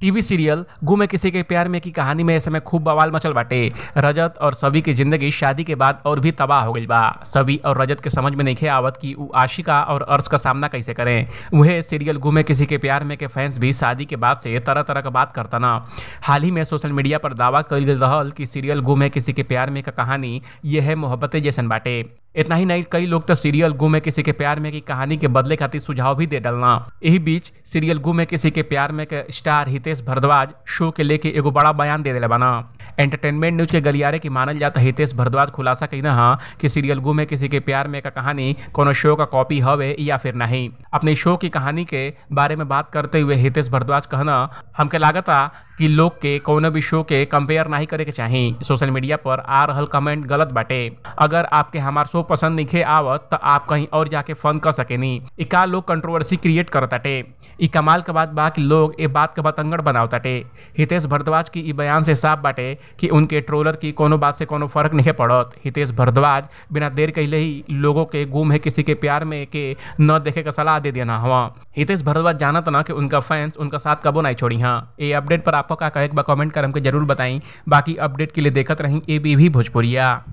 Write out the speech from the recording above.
TV serial गुम है किसी के प्यार में की कहानी में इस समय खूब बवाल मचल बाटे। रजत और सभी की जिंदगी शादी के बाद और भी तबाह हो गई बा। सभी और रजत के समझ में नहीं आवत कि उ आशिका और अर्श का सामना कैसे करें। वह सीरियल गुम है किसी के प्यार में के फैंस भी शादी के बाद से तरह तरह का बात करता ना। हाल ही में सोशल मीडिया पर दावा कल गई रहल कि सीरियल गुम है किसी के प्यार में का कहानी यह है मोहब्बतें जैसन बाटे। इतना ही नहीं, कई लोग तो सीरियल गुम है किसी के प्यार में की कहानी के बदले खातिर सुझाव भी दे डालना। यही बीच सीरियल गुम है किसी के प्यार में के स्टार हितेश भारद्वाज शो के लेके एगो बड़ा बयान दे दिला बना। एंटरटेनमेंट न्यूज के गलियारे की मानल जाता हितेश भारद्वाज खुलासा कईना हा कि सीरियल गुम है किसी के प्यार में का कहानी कोनो शो का कॉपी हवे या फिर नहीं। अपने शो की कहानी के बारे में बात करते हुए हितेश भारद्वाज कहना, हमके लागता कि लोग के कोनो भी शो के कंपेयर नहीं करे के चाहिए। सोशल मीडिया पर आ रहल कमेंट गलत बाटे। अगर आपके हमार शो पसंद नहीं आवत तो आप कहीं और जाके फन कर सकेनी। इका लोग कंट्रोवर्सी क्रिएट करताटे। ई कमाल के बात बा कि लोग ए बात के बतंगड़ बनावताटे। हितेश भारद्वाज की ई बयान से साफ बाटे कि उनके ट्रोलर की कोनो बात से कोनो फर्क नहीं पड़त। हितेश भारद्वाज बिना देर कहले ही लोगों के गुम है किसी के प्यार में के न देखे का सलाह दे देना हवा। हितेश भारद्वाज जानत ना कि उनका फैंस उनका साथ कबो नहीं छोड़ी। हाँ, ये अपडेट पर आपको क्या कहे कमेंट कर हमको जरूर बताई। बाकी अपडेट के लिए देखत रही एबीवी भोजपुरिया।